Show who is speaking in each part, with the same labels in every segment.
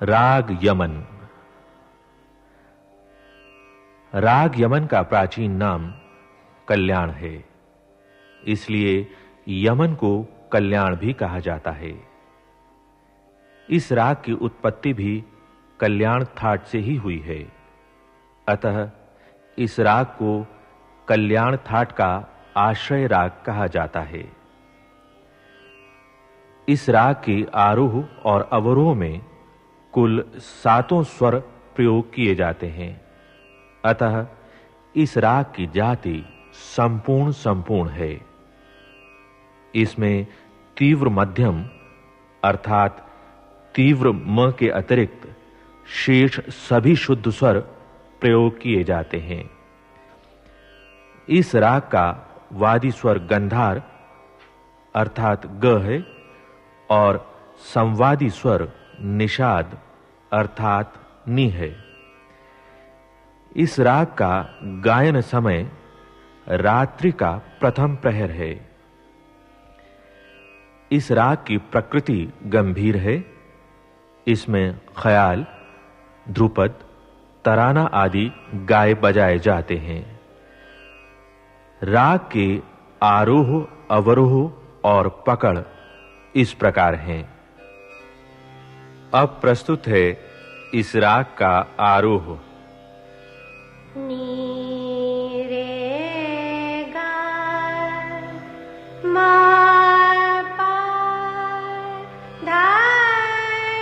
Speaker 1: राग यमन। राग यमन का प्राचीन नाम कल्याण है, इसलिए यमन को कल्याण भी कहा जाता है। इस राग की उत्पत्ति भी कल्याण थाट से ही हुई है। अतः इस राग को कल्याण थाट का आश्रय राग कहा जाता है। इस राग के आरोह और अवरोह में कुल 7 स्वर प्रयोग किए जाते हैं। अतः इस राग की जाति संपूर्ण है। इसमें तीव्र मध्यम अर्थात तीव्र म के अतिरिक्त शेष सभी शुद्ध स्वर प्रयोग किए जाते हैं। इस राग का वादी स्वर गंधार अर्थात ग है और संवादी स्वर निषाद अर्थात नि है। इस राग का गायन समय रात्रि का प्रथम प्रहर है। इस राग की प्रकृति गंभीर है। इसमें ख्याल, ध्रुपद, तराना आदि गाए बजाए जाते हैं। राग के आरोह, अवरोह और पकड़ इस प्रकार हैं। अब प्रस्तुत है इस राग का आरोह।
Speaker 2: नी रे गा मा पा धा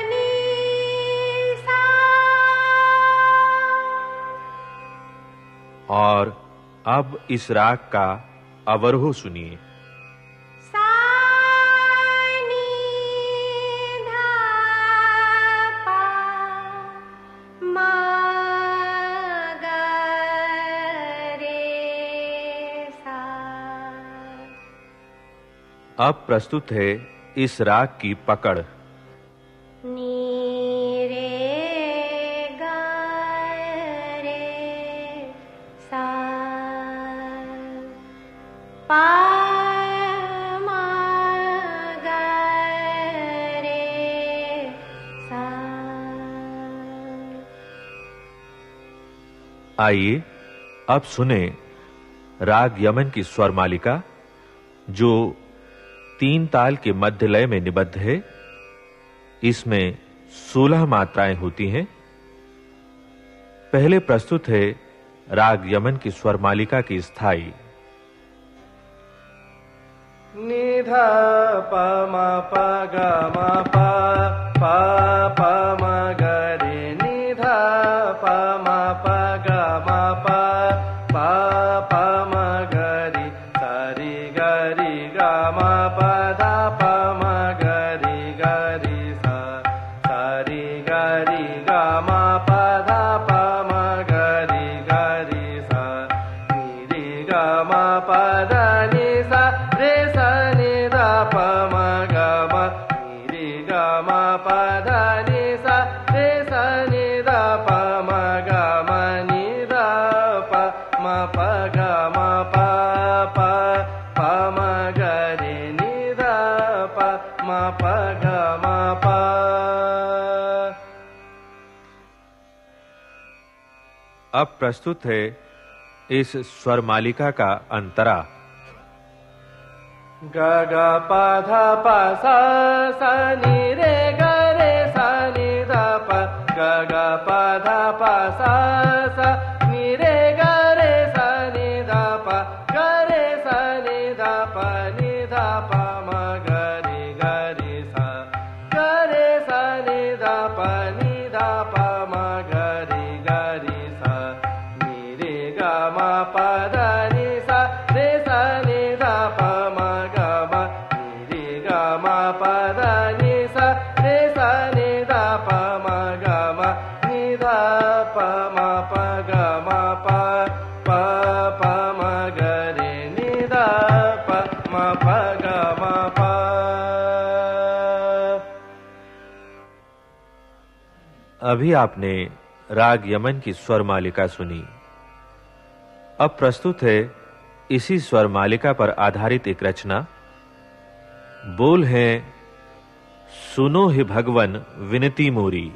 Speaker 2: नी सा।
Speaker 1: और अब इस राग का अवरोह सुनिए। अब प्रस्तुत है इस राग की पकड़।
Speaker 2: नी रे गा रे सा पा मा गा रे सा।
Speaker 1: आइए अब सुने राग यमन की स्वर मालिका, जो 3 ताल के मध्य लय में निबद्ध है। इसमें 16 मात्राएं होती हैं। पहले प्रस्तुत है राग यमन की स्वर मालिका की स्थाई।
Speaker 3: निधा प म प ग म प प प म ग रे। निधा प म प ग म प प प म ग रे। सारी ग रे ग म प धा प म ग रे ग रे सा। सारी ग रे ग म प धा प म ग रे ग रे सा। नि रे ग म प ध नि सा रे सा नि ध प म ग म। नि रे ग म प ध नि सा रे सा नि ध प म ग म। नि ध प म प ग म प प प म ग रे। नि ध प म प ग म प।
Speaker 1: अब प्रस्तुत है इस स्वर मालिका का अंतरा।
Speaker 3: ग ग प ध प सा सा नि रे ग रे सा नि ध प। ग ग प ध प सा सा नि रे ग रे सा नि ध प। ग रे सा नि ध प नि ध प म ग रे ग रे सा। ग रे सा नि ध प नि ध प म ग रे ग रे सा। नि रे ग म प ध नि सा रे सा नि ध प म ग म। नि रे ग म प ध नि सा रे सा नि ध प म ग म। नि ध प म प ग म प प प म ग रे। नि ध प म प ग म प।
Speaker 1: अभी आपने राग यमन की स्वर मालिका सुनी। अब प्रस्तुत है इसी स्वर मालिका पर आधारित एक रचना। बोल है सुनो हे भगवन विनती मोरी।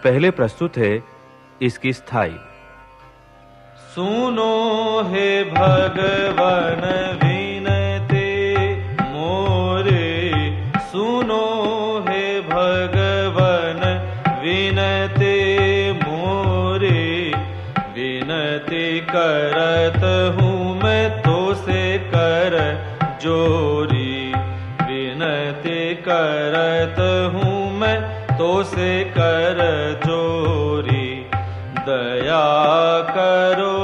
Speaker 1: पहले प्रस्तुत है इसकी स्थाई।
Speaker 3: सुनो हे भगवन विनते मोरे, सुनो हे भगवन विनते मोरे, विनती करत हूँ मैं तो से कर जोरी, विनती करत हूँ मैं तो से कर जोरी, दया करो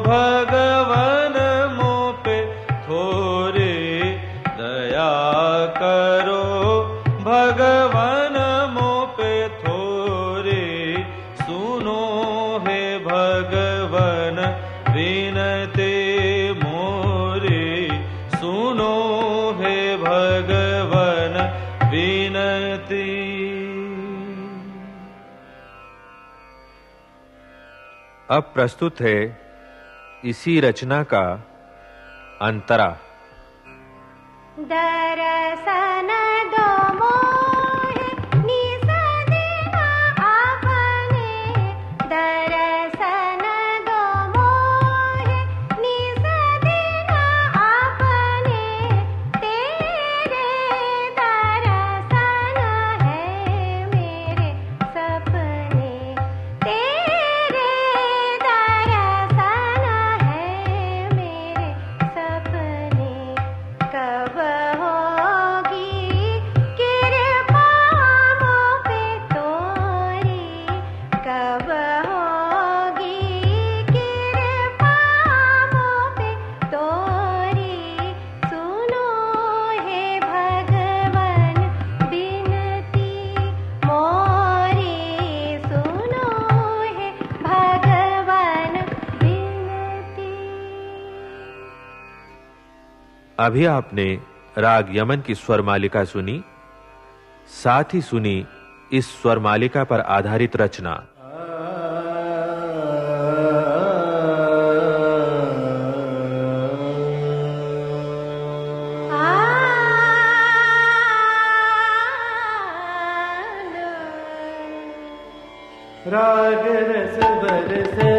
Speaker 3: भगवन मोह पे थोरे, दया करो भगवन मोह पे थोरे, सुनो हे भगवन विनते मोरे, सुनो हे भगवन विनती।
Speaker 1: अब प्रस्तुत है इसी रचना का अंतरा।
Speaker 2: दरसन दो मोहे निस देना आपने, दरसन दो मोहे निस देना आपने, तेरे दरसन है मेरे सपने, तेरे दरसन है मेरे सपने, कब होगी कृपा मोह पे तोरी, कब होगी कृपा मोह पे तोरी, सुनो हे भगवन बिनती मोरी, सुनो हे भगवन बिनती।
Speaker 1: अभी आपने राग यमन की स्वर मालिका सुनी, साथ ही सुनी इस स्वर मालिका पर आधारित रचना।
Speaker 3: राग रस बरसे